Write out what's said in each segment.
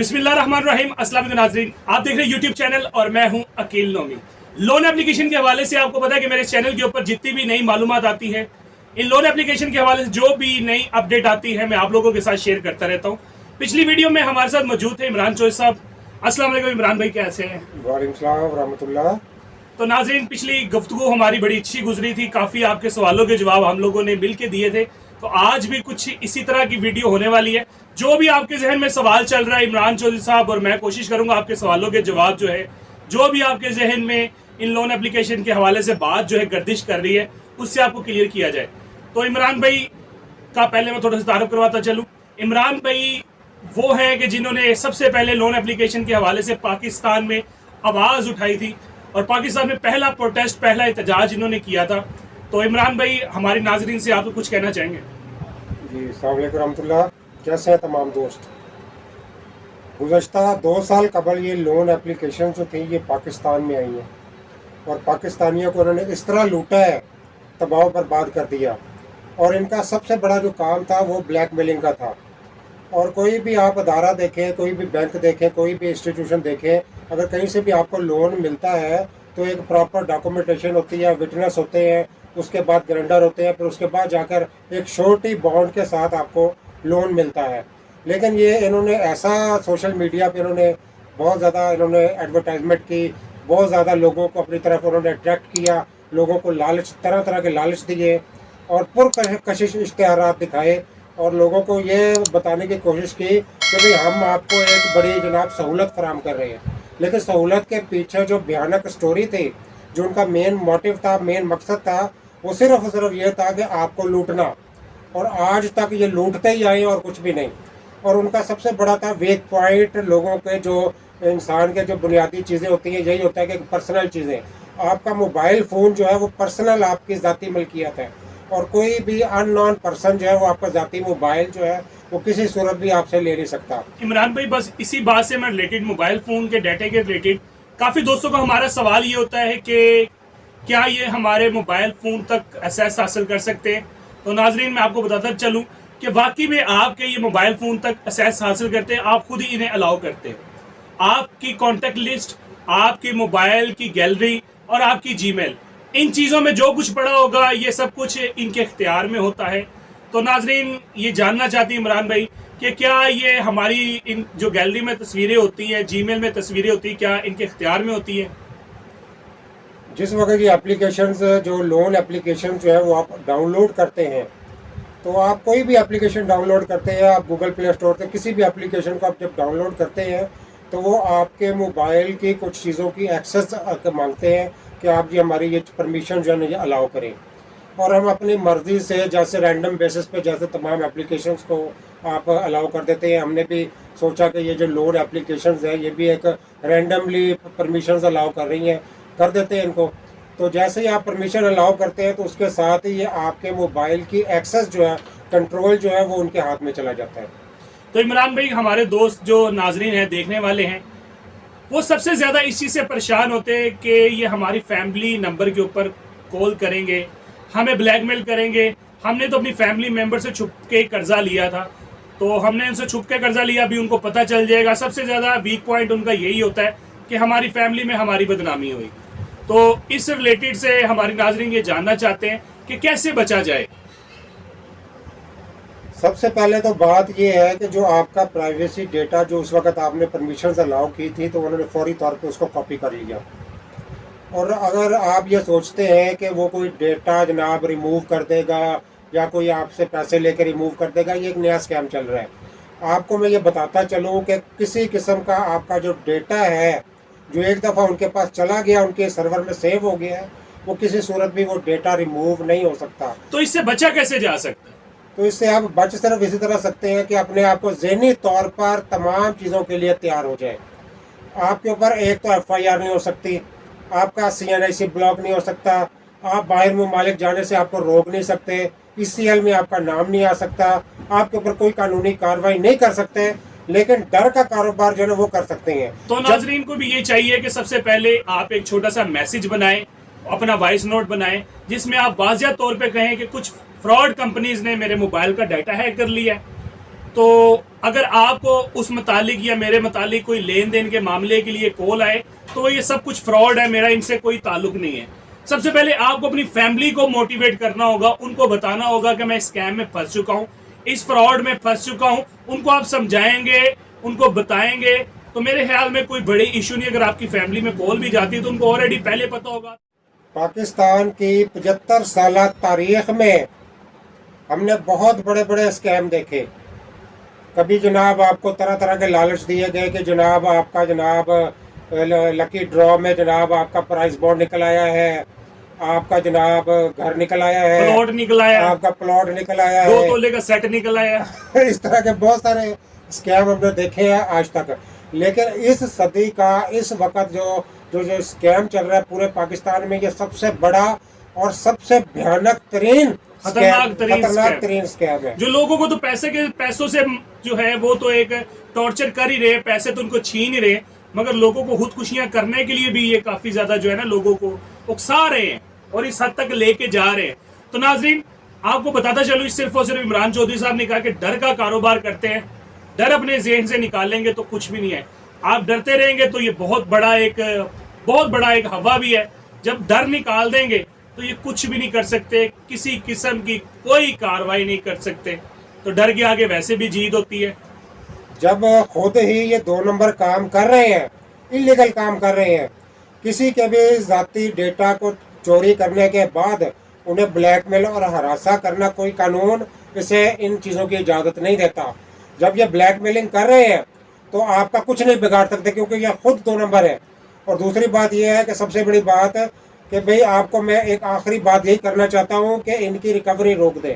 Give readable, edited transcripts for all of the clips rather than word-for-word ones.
बिस्मिल्लाहिर्रहमानिर्रहीम। अस्सलाम वालेकुम नाज़रीन, आप देख रहे हैं यूट्यूब चैनल और मैं हूं अकील नोमी। लोन एप्लीकेशन के हवाले से आपको पता है कि मेरे चैनल के ऊपर जितनी भी नई मालूमात आती है, इन लोन एप्लीकेशन के हवाले से जो भी नई अपडेट आती है मैं आप लोगों के साथ शेयर करता रहता हूं। पिछली वीडियो में हमारे साथ मौजूद थे इमरान चौधरी साहब। अस्सलाम वालेकुम इमरान भाई, कैसे हैं? वालेकुम सलाम व रहमतुल्लाह। तो नाज़रीन, पिछली गुफ्तगू हमारी बड़ी अच्छी गुजरी थी, काफ़ी आपके सवालों के जवाब हम लोगों ने मिल के दिए थे। तो आज भी कुछ इसी तरह की वीडियो होने वाली है। जो भी आपके जहन में सवाल चल रहा है इमरान चौधरी साहब, और मैं कोशिश करूंगा आपके सवालों के जवाब जो है, जो भी आपके जहन में इन लोन एप्लीकेशन के हवाले से बात जो है गर्दिश कर रही है, उससे आपको क्लियर किया जाए। तो इमरान भाई का पहले मैं थोड़ा सा तारुफ करवाता चलूँ। इमरान भाई वो हैं कि जिन्होंने सबसे पहले लोन एप्लीकेशन के हवाले से पाकिस्तान में आवाज़ उठाई थी और पाकिस्तान में पहला प्रोटेस्ट, पहला एहतजाज इन्होंने किया था। तो इमरान भाई, हमारे नाजरीन से आप कुछ कहना चाहेंगे? जी अस्सलाम वालेकुम रहमतुल्लाह। कैसे हैं तमाम दोस्त? गुज़श्ता 2 साल कबल ये लोन एप्लीकेशन जो थी ये पाकिस्तान में आई हैं और पाकिस्तानियों को उन्होंने इस तरह लूटा है, तबाह बर्बाद कर दिया। और इनका सबसे बड़ा जो काम था वो ब्लैक मेलिंग का था। और कोई भी आप अदारा देखें, कोई भी बैंक देखें, कोई भी इंस्टीट्यूशन देखें, अगर कहीं से भी आपको लोन मिलता है तो एक प्रॉपर डॉक्यूमेंटेशन होती है, विटनेस होते हैं, उसके बाद ग्रांटर होते हैं, फिर उसके बाद जाकर एक श्योरिटी बॉन्ड के साथ आपको लोन मिलता है। लेकिन ये इन्होंने ऐसा सोशल मीडिया पे इन्होंने बहुत ज़्यादा एडवर्टाइजमेंट की, बहुत ज़्यादा लोगों को अपनी तरफ उन्होंने अट्रैक्ट किया, लोगों को लालच, तरह तरह के लालच दिए और पुरकशिश इश्तिहारात दिखाए और लोगों को ये बताने की कोशिश की कि भाई हम आपको एक बड़ी जनाब सहूलत फराहम कर रहे हैं। लेकिन सहूलत के पीछे जो भयानक स्टोरी थी, जो उनका मेन मोटिव था, मेन मकसद था, वो सिर्फ और सिर्फ ये था कि आपको लूटना। और आज तक ये लूटते ही आए और कुछ भी नहीं। और उनका सबसे बड़ा था वीक पॉइंट, लोगों के जो इंसान के जो बुनियादी चीज़ें होती हैं, यही होता है कि पर्सनल चीज़ें, आपका मोबाइल फ़ोन जो है वो पर्सनल आपकी ज़ाती मलकियत है और कोई भी अननोन पर्सन जो है वो आपका ज़ाती मोबाइल जो है वो किसी सूरत भी आपसे ले नहीं सकता। इमरान भाई, बस इसी बात से मैं रिलेटेड, मोबाइल फ़ोन के डाटा के रिलेटेड काफ़ी दोस्तों का हमारा सवाल ये होता है कि क्या ये हमारे मोबाइल फ़ोन तक एक्सेस हासिल कर सकते हैं? तो नाजरीन, मैं आपको बताता चलूँ कि वाकई में आपके ये मोबाइल फ़ोन तक एक्सेस हासिल करते हैं, आप खुद ही इन्हें अलाउ करते हैं। आपकी कॉन्टेक्ट लिस्ट, आपकी मोबाइल की गैलरी और आपकी जीमेल, इन चीज़ों में जो कुछ पड़ा होगा ये सब कुछ इनके इख्तियार में होता है। तो नाजरीन, ये जानना चाहती हैं इमरान भाई कि क्या ये हमारी इन जो गैलरी में तस्वीरें होती हैं, जीमेल में तस्वीरें होती हैं, क्या इनके इख्तियार में होती हैं? जिस वक्त ये एप्लीकेशंस, जो लोन एप्लीकेशन जो है वो आप डाउनलोड करते हैं, तो आप कोई भी एप्लीकेशन डाउनलोड करते हैं, आप गूगल प्ले स्टोर से किसी भी एप्लीकेशन को आप जब डाउनलोड करते हैं तो वो आपके मोबाइल की कुछ चीज़ों की एक्सेस मांगते हैं कि आप जी हमारी ये परमिशन जो है ये अलाउ करें। और हम अपनी मर्ज़ी से, जैसे रैंडम बेसिस पे जैसे तमाम एप्लीकेशंस को आप अलाउ कर देते हैं। हमने भी सोचा कि ये जो लोन एप्लीकेशंस है ये भी एक रैंडमली परमिशंस अलाउ कर रही हैं, कर देते हैं इनको। तो जैसे ही आप परमिशन अलाउ करते हैं तो उसके साथ ही ये आपके मोबाइल की एक्सेस जो है, कंट्रोल जो है वो उनके हाथ में चला जाता है। तो इमरान भाई, हमारे दोस्त जो नाजरीन हैं, देखने वाले हैं, वो सबसे ज़्यादा इस चीज़ से परेशान होते हैं कि ये हमारी फैमिली नंबर के ऊपर कॉल करेंगे, हमें ब्लैकमेल करेंगे। हमने तो अपनी फैमिली मेंबर से छुप के कर्जा लिया था, तो हमने उनसे छुप के कर्जा लिया, अभी उनको पता चल जाएगा। सबसे ज़्यादा वीक पॉइंट उनका यही होता है कि हमारी फैमिली में हमारी बदनामी हुई। तो इस रिलेटेड से हमारी नाजरीन ये जानना चाहते हैं कि कैसे बचा जाए। सबसे पहले तो बात ये है कि जो आपका प्राइवेसी डेटा जो उस वक्त आपने परमिशन अलाउ की थी तो उन्होंने फौरी तौर पे उसको कॉपी कर लिया। और अगर आप ये सोचते हैं कि वो कोई डेटा जनाब रिमूव कर देगा या कोई आपसे पैसे लेकर रिमूव कर देगा, ये एक नया स्कैम चल रहा है। आपको मैं ये बताता चलूँ कि किसी किस्म का आपका जो डेटा है जो एक दफ़ा उनके पास चला गया, उनके सर्वर में सेव हो गया है, वो किसी सूरत भी वो डेटा रिमूव नहीं हो सकता। तो इससे बचा कैसे जा सकता है? तो इससे आप बच सिर्फ इसी तरह सकते हैं कि अपने आप को ज़हनी तौर पर तमाम चीज़ों के लिए तैयार हो जाए। आपके ऊपर एक तो FIR नहीं हो सकती, आपका CNIC ब्लॉक नहीं हो सकता, आप बाहर ममालिक जाने से आपको रोक नहीं सकते, ECL में आपका नाम नहीं आ सकता, आपके ऊपर कोई कानूनी कार्रवाई नहीं कर सकते, लेकिन डर का कारोबार जो है वो कर सकते हैं। तो नाजरीन को भी ये चाहिए कि सबसे पहले आप एक छोटा सा मैसेज बनाएं, अपना वॉइस नोट बनाएं, जिसमें आप वाज़िया तौर पे कहें कि कुछ फ्रॉड कंपनीज ने मेरे मोबाइल का डाटा हैक कर लिया है, تو اگر آپ کو اس متعلق یا میرے متعلق کوئی لین دین کے معاملے کے لیے کال آئے تو یہ سب کچھ فراڈ ہے، میرا ان سے کوئی تعلق نہیں ہے. سب سے پہلے آپ کو اپنی فیملی کو موٹیویٹ کرنا ہوگا، ان کو بتانا ہوگا کہ میں اس اسکیم میں پھنس چکا ہوں، اس فراڈ میں پھنس چکا ہوں. ان کو آپ سمجھائیں گے، ان کو بتائیں گے تو میرے خیال میں کوئی بڑی ایشو نہیں. اگر آپ کی فیملی میں کال بھی جاتی ہے تو ان کو آلریڈی پہلے پتا ہوگا. پاکستان کی 75 سالہ تاریخ میں ہم نے بہت بڑے بڑے اسکیم دیکھے. کبھی جناب آپ کو طرح طرح کے لالچ دیے گئے کہ جناب آپ کا جناب لکی ڈرا میں جناب آپ کا پرائز بورڈ نکل آیا ہے، آپ کا جناب گھر نکل آیا ہے، پلاٹ نکل آیا، آپ کا پلاٹ نکل آیا 2 ہے، تولے کا سیٹ نکل آیا. اس طرح کے بہت سارے اسکیم ہم نے دیکھے ہیں آج تک. لیکن اس صدی کا اس وقت جو اسکیم چل رہا ہے پورے پاکستان میں، یہ سب سے بڑا اور سب سے بھیانک ترین خطرناک ترین اسکیم ہے. جو لوگوں کو تو پیسوں سے جو ہے وہ تو ایک ٹارچر کر ہی رہے، پیسے تو ان کو چھین ہی رہے، مگر لوگوں کو خودکشیاں کرنے کے لیے بھی یہ کافی زیادہ جو ہے نا لوگوں کو اکسا رہے ہیں اور اس حد تک لے کے جا رہے ہیں. تو ناظرین آپ کو بتاتا چلوں، صرف اور صرف عمران چودھری صاحب نے کہا کہ ڈر کا کاروبار کرتے ہیں، ڈر اپنے ذہن سے نکالیں گے تو کچھ بھی نہیں ہے. آپ ڈرتے رہیں گے تو یہ بہت بڑا ایک ہوا بھی ہے. جب ڈر نکال دیں گے تو یہ کچھ بھی نہیں کر سکتے، کسی قسم کی کوئی کاروائی نہیں کر سکتے. تو ڈر کے آگے ویسے بھی جیت ہوتی ہے. جب خود ہی یہ 2 نمبر کام کر رہے ہیں، انلیگل کام کر رہے ہیں، کسی کے بھی ذاتی ڈیٹا کو چوری کرنے کے بعد انہیں بلیک میل اور ہراساں کرنا کوئی قانون اسے ان چیزوں کی اجازت نہیں دیتا. جب یہ بلیک میلنگ کر رہے ہیں تو آپ کا کچھ نہیں بگاڑ سکتے، کیونکہ یہ خود 2 نمبر ہے. اور دوسری بات یہ ہے کہ سب سے بڑی بات کہ بھئی آپ کو میں ایک آخری بات یہی کرنا چاہتا ہوں کہ ان کی ریکوری روک دیں،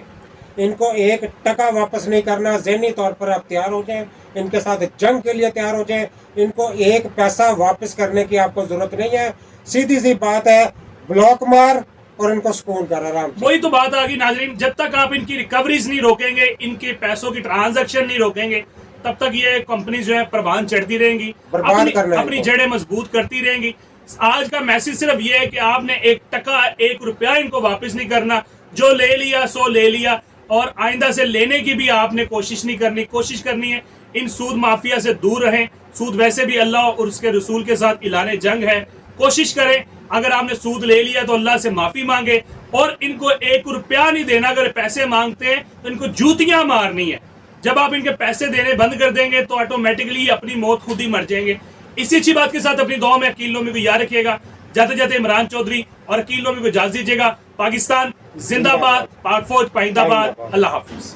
ان کو 1 ٹکا واپس نہیں کرنا. ذہنی طور پر آپ تیار ہو جائیں، ان کے ساتھ جنگ کے لیے تیار ہو جائیں. ان کو 1 پیسہ واپس کرنے کی آپ کو ضرورت نہیں ہے. سیدھی سی بات ہے، بلاک مار اور ان کو سکون کر آرام سے. وہی تو بات آ گئی ناظرین، جب تک آپ ان کی ریکوریز نہیں روکیں گے، ان کے پیسوں کی ٹرانزیکشن نہیں روکیں گے، تب تک یہ کمپنیز جو ہے پروان چڑھتی رہیں گی، اپنی جڑیں مضبوط کرتی رہیں گی. آج کا میسج صرف یہ ہے کہ آپ نے 1 ٹکا 1 روپیہ ان کو واپس نہیں کرنا. جو لے لیا سو لے لیا، اور آئندہ سے لینے کی بھی آپ نے کوشش نہیں کرنی. کوشش کرنی ہے ان سود مافیا سے دور رہیں. سود ویسے بھی اللہ اور اس کے رسول کے ساتھ اعلان جنگ ہے. کوشش کریں اگر آپ نے سود لے لیا تو اللہ سے معافی مانگے، اور ان کو 1 روپیہ نہیں دینا. اگر پیسے مانگتے ہیں تو ان کو جوتیاں مارنی ہے. جب آپ ان کے پیسے دینے بند کر دیں گے تو آٹومیٹکلی اپنی موت خود ہی مر جائیں گے. اسی اچھی بات کے ساتھ اپنی دعا میں عقیل لومی کو یاد رکھیے گا. جاتے جاتے عمران چودھری اور عقیل لومی کو اجازت دیجیے گا. پاکستان زندہ باد، پاک فوج پائندہ باد. اللہ حافظ.